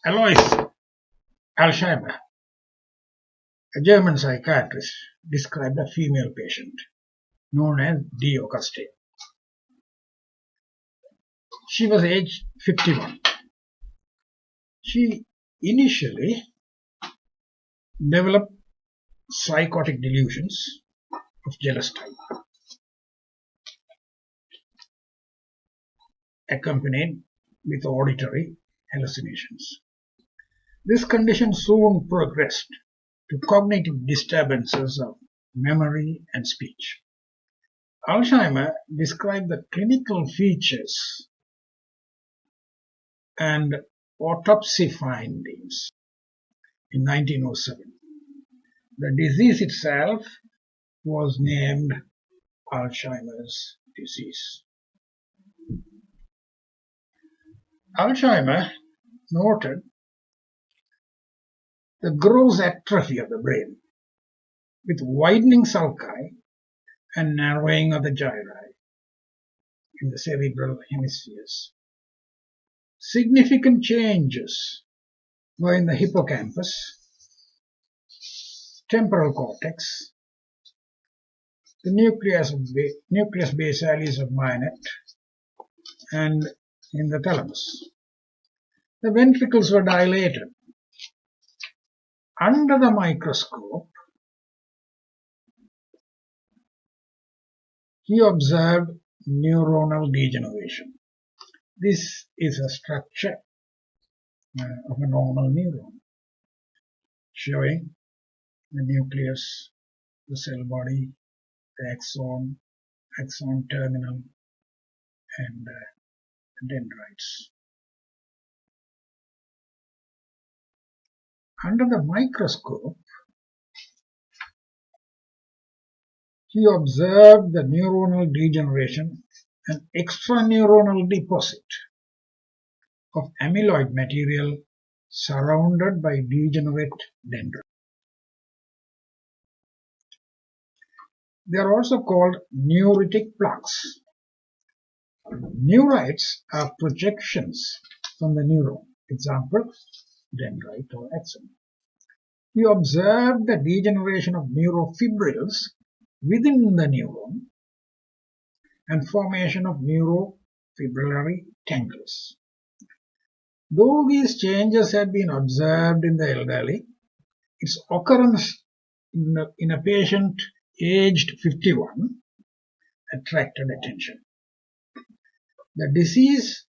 Alois Alzheimer, a German psychiatrist, described a female patient known as D. Auguste. She was aged 51. She initially developed psychotic delusions of jealous type, accompanied with auditory hallucinations. This condition soon progressed to cognitive disturbances of memory and speech. Alzheimer described the clinical features and autopsy findings in 1907. The disease itself was named Alzheimer's disease. Alzheimer noted the gross atrophy of the brain with widening sulci and narrowing of the gyri in the cerebral hemispheres. Significant changes were in the hippocampus, temporal cortex, the nucleus basalis of Manet, and in the thalamus. The ventricles were dilated. Under the microscope, he observed neuronal degeneration. This is a structure of a normal neuron, showing the nucleus, the cell body, the axon terminal, and dendrites. Under the microscope, he observed the neuronal degeneration and extraneuronal deposit of amyloid material surrounded by degenerate dendrites. They are also called neuritic plaques. Neurites are projections from the neuron, example, dendrite or axon. He observed the degeneration of neurofibrils within the neuron and formation of neurofibrillary tangles. Though these changes had been observed in the elderly, its occurrence in a patient aged 51 attracted attention. The disease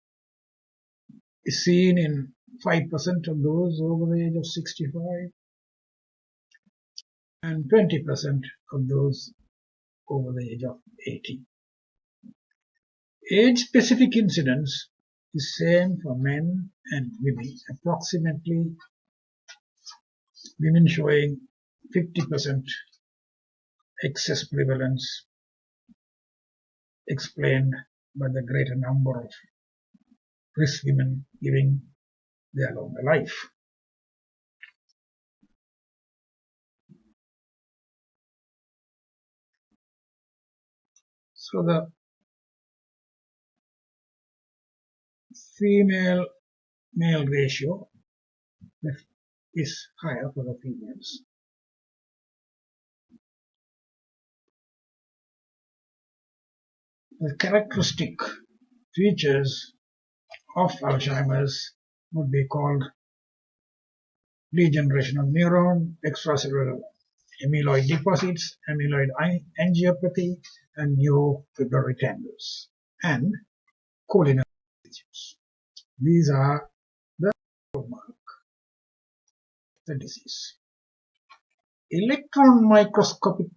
is seen in 5% of those over the age of 65 and 20% of those over the age of 80. Age-specific incidence is same for men and women, approximately women showing 50% excess prevalence, explained by the greater number of risk women living their longer life. So the female-male ratio is higher for the females. The characteristic features of Alzheimer's would be called degeneration of neuron, extracellular amyloid deposits, amyloid angiopathy, and neurofibrillary tangles, and cholinergic disease. These are the hallmark of the disease. Electron microscopic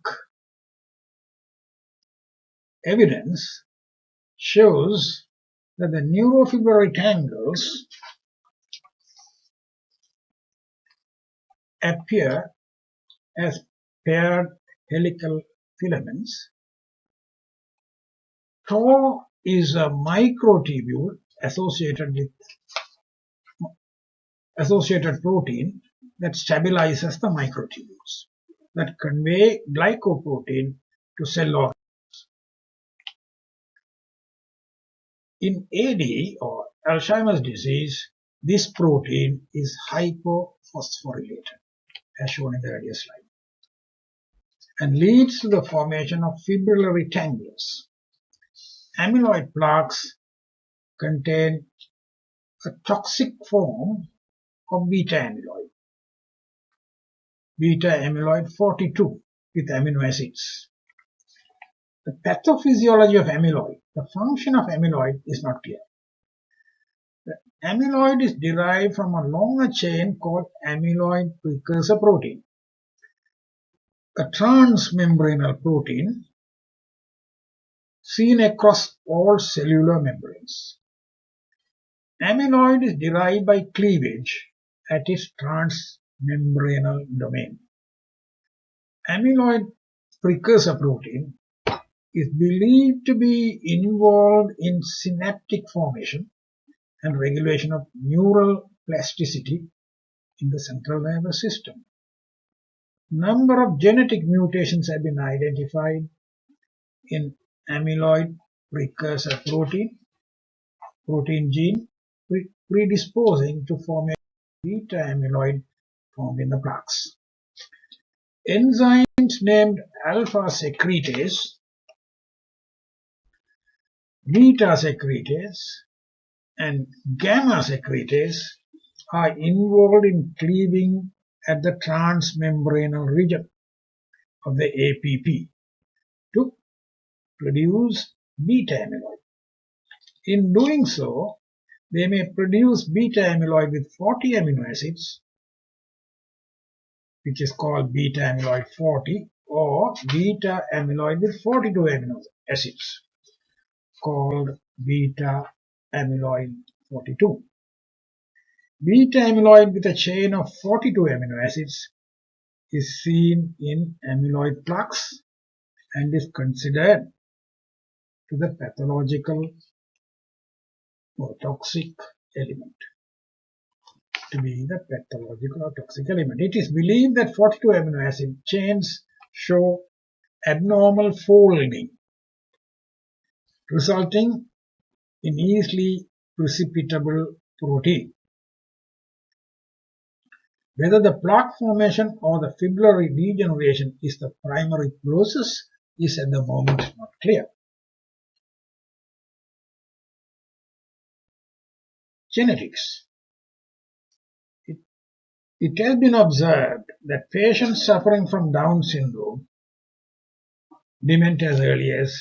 evidence shows that the neurofibrillary tangles appear as paired helical filaments. Tau is a microtubule associated protein that stabilizes the microtubules that convey glycoprotein to cell organs. In AD or Alzheimer's disease, This protein is hypophosphorylated, as shown in the earlier slide, and leads to the formation of fibrillary tangles. Amyloid plaques contain a toxic form of beta amyloid, beta amyloid 42 with amino acids. The pathophysiology of amyloid, the function of amyloid, is not clear. The amyloid is derived from a longer chain called amyloid precursor protein, a transmembranal protein seen across all cellular membranes. Amyloid is derived by cleavage at its transmembranal domain. Amyloid precursor protein is believed to be involved in synaptic formation and regulation of neural plasticity in the central nervous system. Number of genetic mutations have been identified in amyloid precursor protein gene predisposing to formation of beta amyloid found in the plaques. Enzymes named alpha secretase, beta secretase, and gamma secretase are involved in cleaving at the transmembranal region of the APP to produce beta amyloid. In doing so, they may produce beta amyloid with 40 amino acids, which is called beta amyloid 40, or beta amyloid with 42 amino acids, called beta amyloid 42. Beta amyloid with a chain of 42 amino acids is seen in amyloid plaques and is considered to the pathological or toxic element, to be the pathological or toxic element. It is believed that 42 amino acid chains show abnormal folding, resulting in easily precipitable protein. Whether the plaque formation or the fibrillary degeneration is the primary process is at the moment not clear. Genetics. It has been observed that patients suffering from Down syndrome, dementia as early as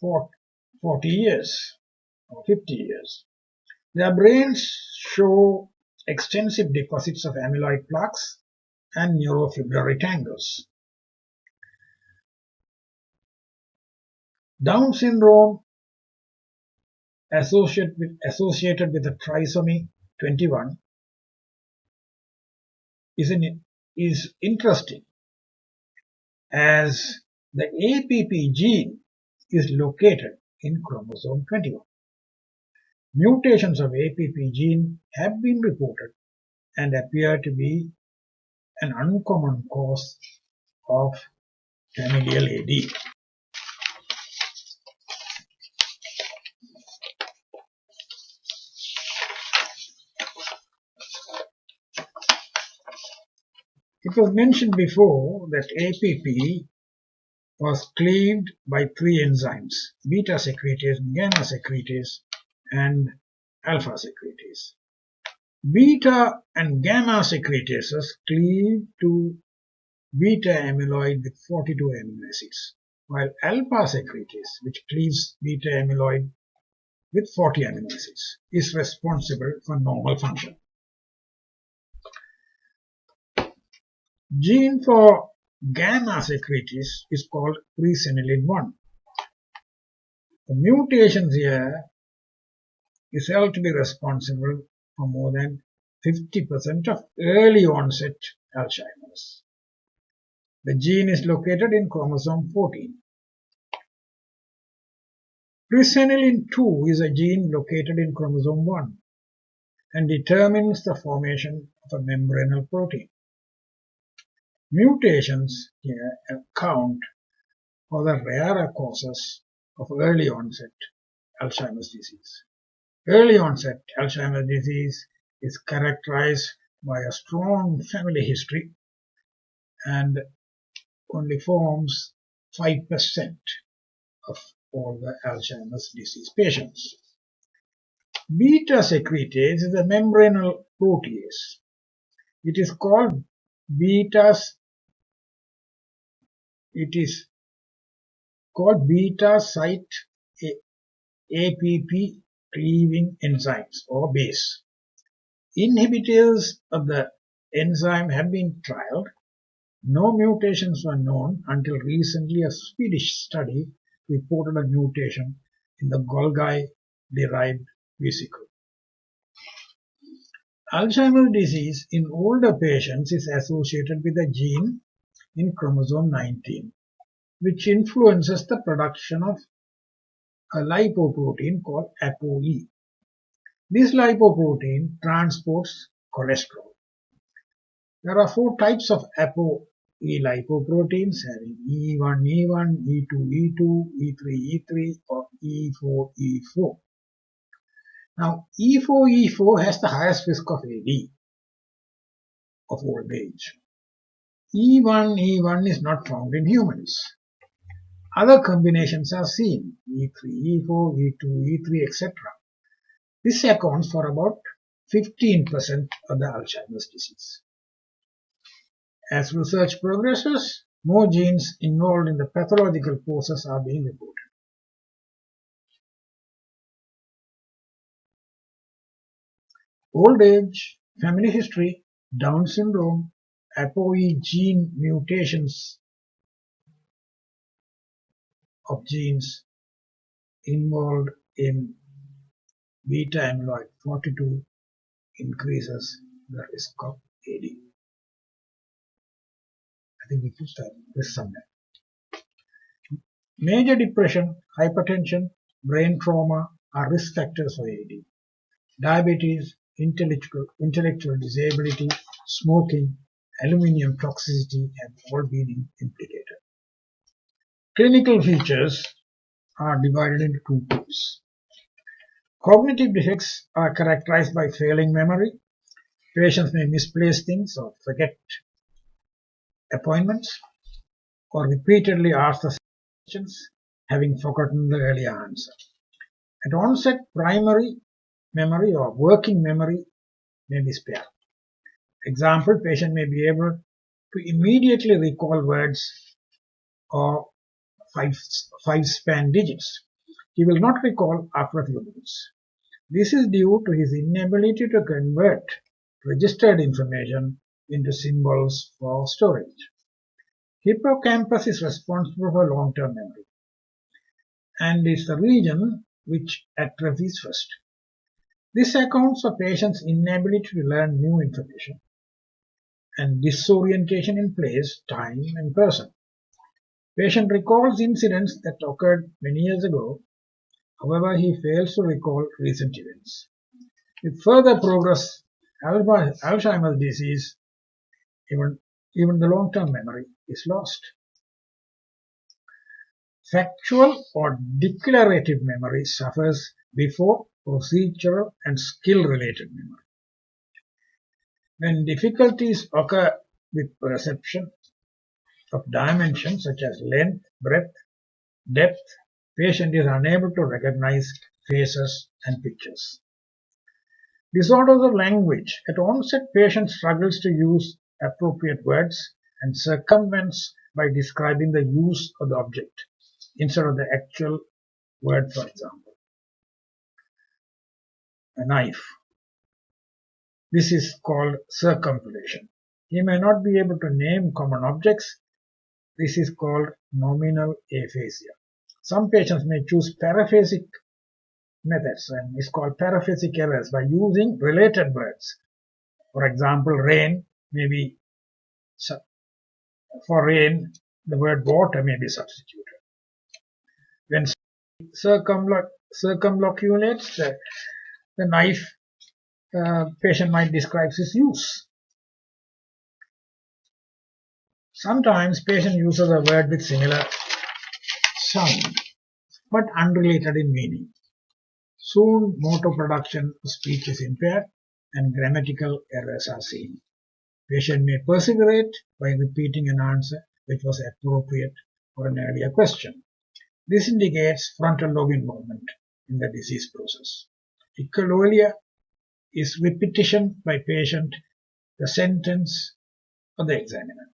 40 years or 50 years, their brains show extensive deposits of amyloid plaques and neurofibrillary tangles. Down syndrome associated with the trisomy 21 is interesting, as the APP gene is located in chromosome 21. Mutations of APP gene have been reported and appear to be an uncommon cause of familial AD. It was mentioned before that APP was cleaved by three enzymes: beta secretase, gamma secretase, and alpha secretase. Beta and gamma secretases cleave to beta amyloid with 42 amino acids, while alpha secretase, which cleaves beta amyloid with 40 amino acids, is responsible for normal function. Gene for gamma secretase is called presenilin-1. The mutations here is held to be responsible for more than 50% of early onset Alzheimer's. The gene is located in chromosome 14. Presenilin-2 is a gene located in chromosome 1 and determines the formation of a membranal protein. Mutations here account for the rarer causes of early onset Alzheimer's disease. Early onset Alzheimer's disease is characterized by a strong family history and only forms 5% of all the Alzheimer's disease patients. Beta secretase is a membranal protease. It is called beta site APP cleaving enzymes or base. Inhibitors of the enzyme have been trialed. No mutations were known until recently. A Swedish study reported a mutation in the Golgi-derived vesicle. Alzheimer's disease in older patients is associated with a gene in chromosome 19, which influences the production of a lipoprotein called ApoE. This lipoprotein transports cholesterol. There are 4 types of ApoE lipoproteins having E1E1, E2E2, E3E3 or E4E4. Now E4E4 has the highest risk of AD of old age. E1E1 is not found in humans. Other combinations are seen, E3, E4, E2, E3, etc. This accounts for about 15% of the Alzheimer's disease. As research progresses, more genes involved in the pathological process are being reported. Old age, family history, Down syndrome, ApoE gene mutations of genes involved in beta amyloid 42 increases the risk of AD. I think we should start this somewhere. Major depression, hypertension, brain trauma are risk factors for AD. Diabetes, intellectual disability, smoking, aluminium toxicity have all been implicated. Clinical features are divided into 2 groups. Cognitive defects are characterized by failing memory. Patients may misplace things or forget appointments or repeatedly ask the questions, having forgotten the earlier answer. At onset, primary memory or working memory may be spared. Example, patient may be able to immediately recall words or 5 span digits. He will not recall after a few minutes. This is due to his inability to convert registered information into symbols for storage. Hippocampus is responsible for long-term memory and is the region which atrophies first. This accounts for patients' inability to learn new information and disorientation in place, time, and person. Patient recalls incidents that occurred many years ago. However, he fails to recall recent events. With further progress, Alzheimer's disease, even the long-term memory is lost. Factual or declarative memory suffers before procedural and skill-related memory. When difficulties occur with perception of dimensions such as length, breadth, depth, patient is unable to recognize faces and pictures. Disorders of language. At onset, patient struggles to use appropriate words and circumvents by describing the use of the object instead of the actual word, for example. A knife. This is called circumambulation. He may not be able to name common objects. This is called nominal aphasia. Some patients may choose paraphasic methods and is called paraphasic errors by using related words. For example, rain may be, for rain, the word water may be substituted. When circumlocuulates the knife, patient might describe its use. Sometimes patient uses a word with similar sound but unrelated in meaning. Soon motor production of speech is impaired and grammatical errors are seen. Patient may perseverate by repeating an answer which was appropriate for an earlier question. This indicates frontal lobe involvement in the disease process. Echolalia is repetition by patient the sentence of the examiner.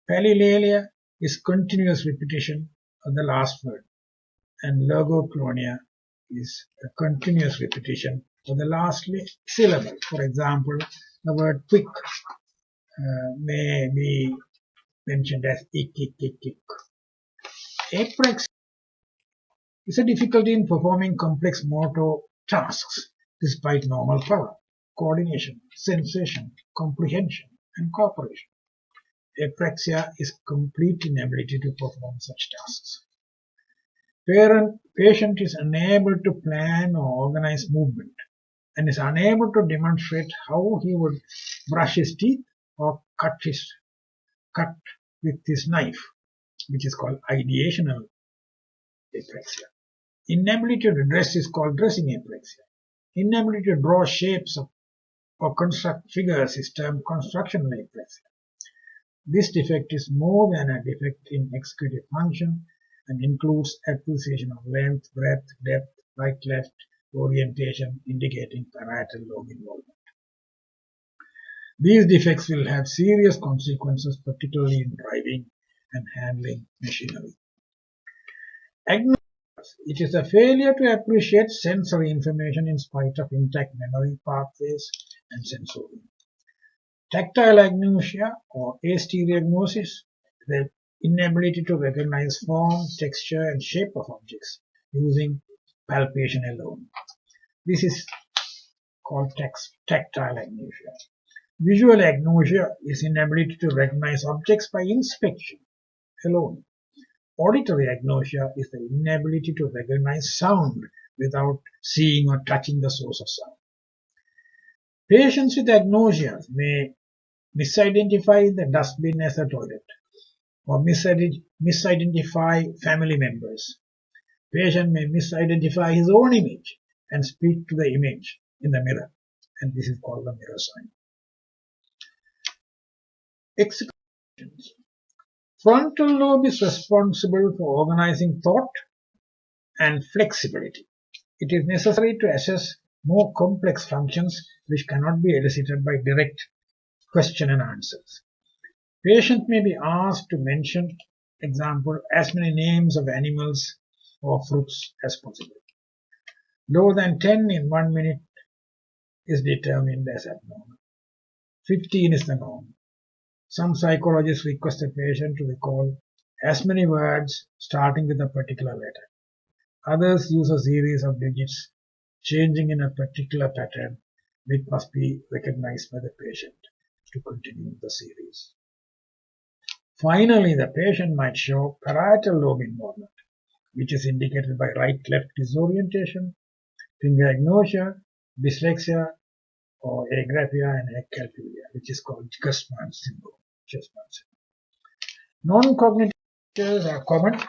Palilalia is continuous repetition of the last word, and logoclonia is a continuous repetition of the last syllable. For example, the word quick may be mentioned as ik, ik, ik, ik. Aprexia is a difficulty in performing complex motor tasks despite normal power, coordination, sensation, comprehension, and cooperation. Aprexia is complete inability to perform such tasks. Patient is unable to plan or organize movement and is unable to demonstrate how he would brush his teeth or cut with his knife, which is called ideational aprexia. Inability to dress is called dressing aprexia. Inability to draw shapes or construct figures is termed constructional aprexia. This defect is more than a defect in executive function and includes appreciation of length, breadth, depth, right-left orientation, indicating parietal lobe involvement. These defects will have serious consequences, particularly in driving and handling machinery. Agnosia. It is a failure to appreciate sensory information in spite of intact memory pathways and sensorium. Tactile agnosia or astereognosis, the inability to recognize form, texture, and shape of objects using palpation alone. This is called tactile agnosia. Visual agnosia is inability to recognize objects by inspection alone. Auditory agnosia is the inability to recognize sound without seeing or touching the source of sound. Patients with agnosia may misidentify the dustbin as a toilet or misidentify family members. Patient may misidentify his own image and speak to the image in the mirror, and this is called the mirror sign. Executions. Frontal lobe is responsible for organizing thought and flexibility. It is necessary to assess more complex functions which cannot be elicited by direct question and answers. Patient may be asked to mention, example, as many names of animals or fruits as possible. Lower than 10 in 1 minute is determined as abnormal. 15 is the norm. Some psychologists request a patient to recall as many words starting with a particular letter. Others use a series of digits changing in a particular pattern which must be recognized by the patient to continue the series. Finally, the patient might show parietal lobe involvement, which is indicated by right-left disorientation, finger agnosia, dyslexia, or agraphia and acalphulia, which is called Gerstmann syndrome. Non-cognitive features are common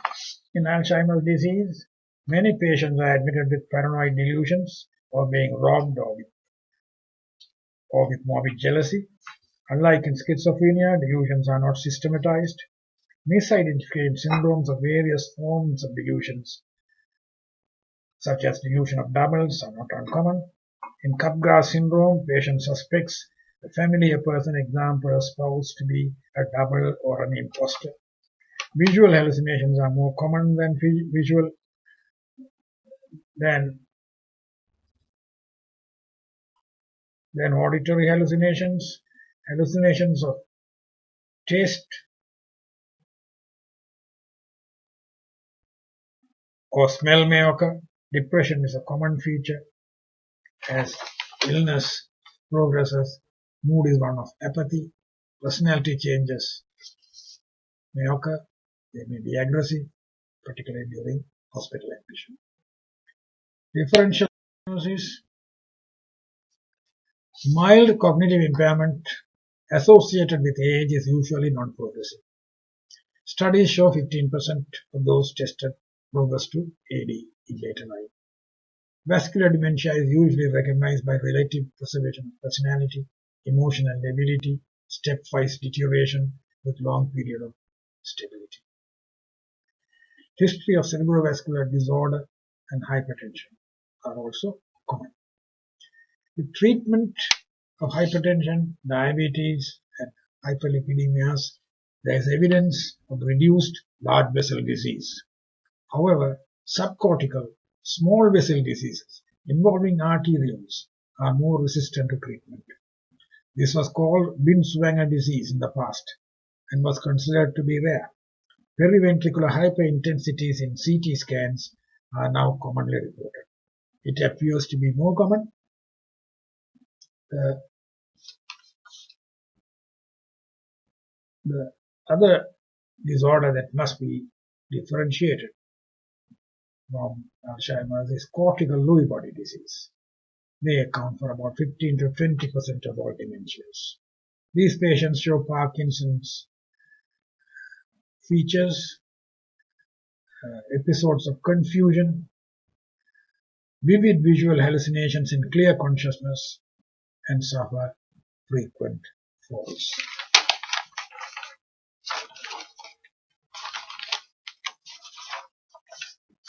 in Alzheimer's disease. Many patients are admitted with paranoid delusions or being robbed or with morbid jealousy. Unlike in schizophrenia, delusions are not systematized. Misidentification syndromes of various forms of delusions, such as delusion of doubles, are not uncommon. In Capgras syndrome, patient suspects a familiar person, example a spouse, to be a double or an imposter. Visual hallucinations are more common than auditory hallucinations. Hallucinations of taste or smell may occur. Depression is a common feature. As illness progresses, mood is one of apathy. Personality changes may occur. They may be aggressive, particularly during hospital admission. Differential diagnosis. Mild cognitive impairment associated with age is usually non-progressive. Studies show 15% of those tested progress to AD in later life. Vascular dementia is usually recognized by relative preservation of personality, emotional ability, stepwise deterioration with long period of stability. History of cerebrovascular disorder and hypertension are also common. With treatment of hypertension, diabetes, and hyperlipidemias, there is evidence of reduced large vessel disease. However, subcortical small vessel diseases involving arterioles are more resistant to treatment. This was called Binswanger disease in the past and was considered to be rare. Periventricular hyperintensities in CT scans are now commonly reported. It appears to be more common. The other disorder that must be differentiated from Alzheimer's is cortical Lewy body disease. They account for about 15 to 20% of all dementias. These patients show Parkinson's features, episodes of confusion, vivid visual hallucinations in clear consciousness, and suffer frequent falls.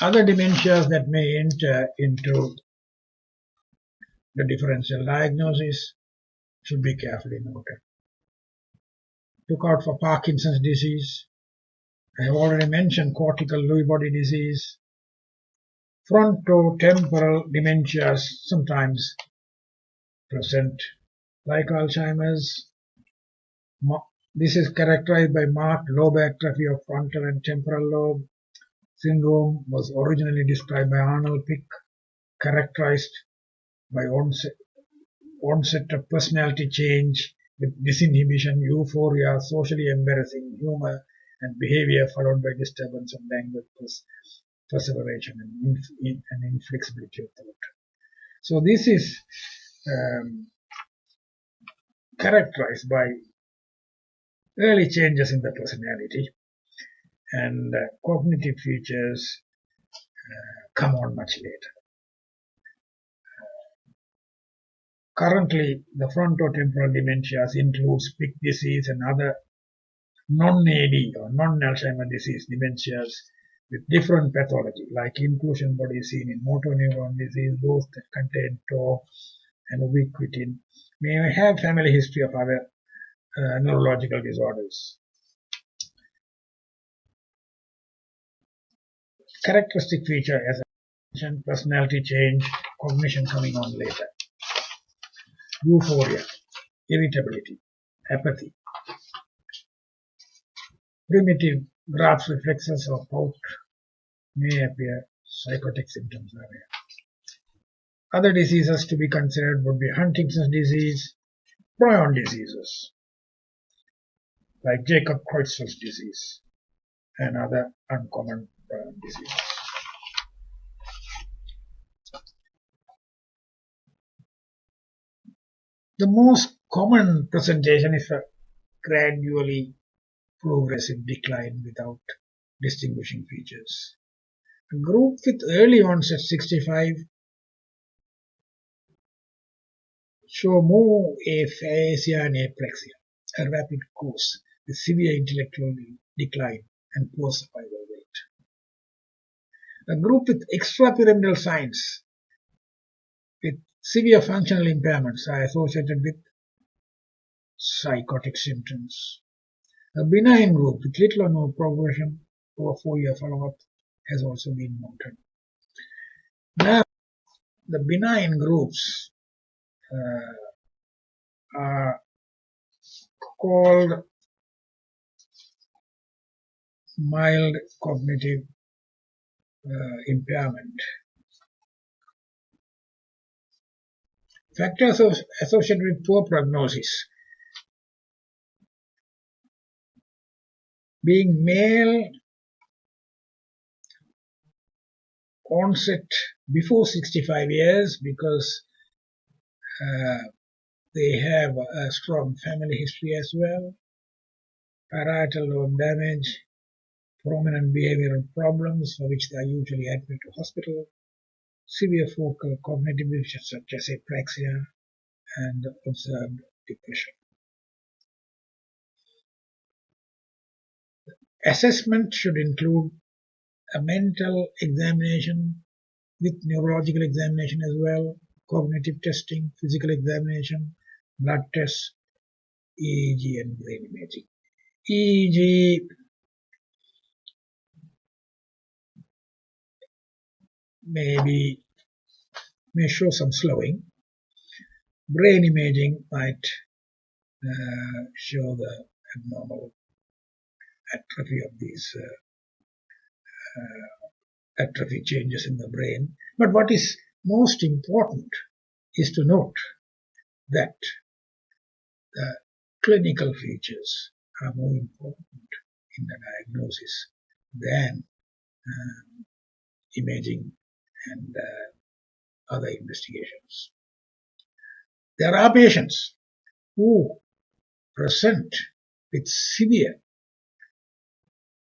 Other dementias that may enter into the differential diagnosis should be carefully noted. Look out for Parkinson's disease. I have already mentioned cortical Lewy body disease. Frontotemporal dementias sometimes present like Alzheimer's. This is characterized by marked lobe atrophy of frontal and temporal lobe. Syndrome was originally described by Arnold Pick, characterized by onset of personality change with disinhibition, euphoria, socially embarrassing humor, and behavior followed by disturbance of language, perseveration, and inflexibility of thought. So this is characterized by early changes in the personality, and cognitive features come on much later. Currently, the frontotemporal dementias includes Pick disease and other non-AD or non-Alzheimer's disease dementias with different pathology, like inclusion bodies seen in motor neuron disease, those that contain tau and ubiquitin, may have family history of other neurological disorders. Characteristic feature, as I mentioned, personality change, cognition coming on later. Euphoria, irritability, apathy, primitive Graf's reflexes or pout may appear, psychotic symptoms are rare. Other diseases to be considered would be Huntington's disease, prion diseases, like Jacob-Creutzfeldt's disease, and other uncommon prion diseases. The most common presentation is a gradually progressive decline without distinguishing features. A group with early onset 65 show more aphasia and apraxia, a rapid course with severe intellectual decline and poor survival rate. A group with extrapyramidal signs with severe functional impairments are associated with psychotic symptoms. A benign group with little or no progression over 4-year follow-up has also been noted. Now, the benign groups are called mild cognitive impairment. Factors associated with poor prognosis: being male, onset before 65 years because they have a strong family history as well, parietal lobe damage, prominent behavioral problems for which they are usually admitted to hospital, severe focal cognitive issues such as apraxia and observed depression. Assessment should include a mental examination with neurological examination as well, cognitive testing, physical examination, blood tests, EEG and brain imaging. EEG may show some slowing. Brain imaging might show the abnormal atrophy of these atrophy changes in the brain. But what is most important is to note that the clinical features are more important in the diagnosis than imaging and other investigations. There are patients who present with severe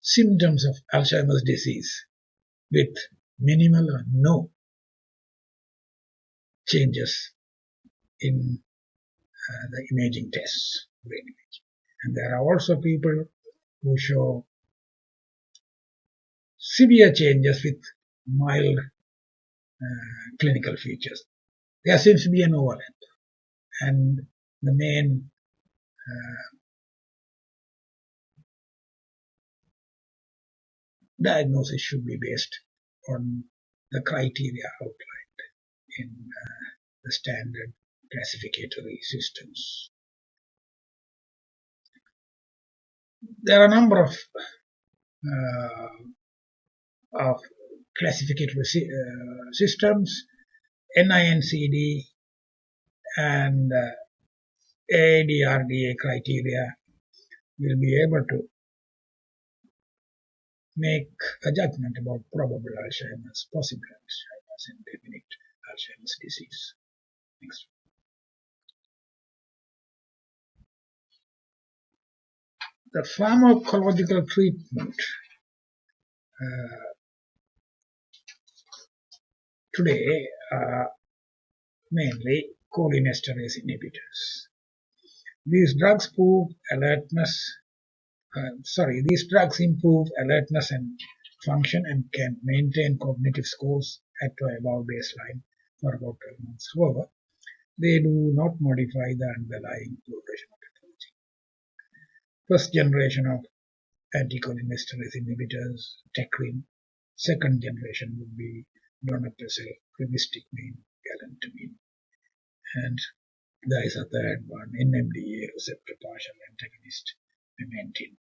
symptoms of Alzheimer's disease with minimal or no changes in the imaging tests, brain imaging. And there are also people who show severe changes with mild clinical features. There seems to be an overlap, and the main diagnosis should be based on the criteria outlined in the standard classificatory systems. There are a number of classificatory systems, NINCD and ADRDA criteria will be able to make a judgment about probable Alzheimer's, possible Alzheimer's, and definite Alzheimer's disease. Next. The pharmacological treatment today are mainly cholinesterase inhibitors. These drugs improve alertness and function and can maintain cognitive scores at or above baseline for about 12 months. However, they do not modify the underlying progression of pathology. First generation of anticholinesterase inhibitors, Tecrin. Second generation would be donepezil, primistine, galantamine. And there is a third one, NMDA receptor partial antagonist, memantine.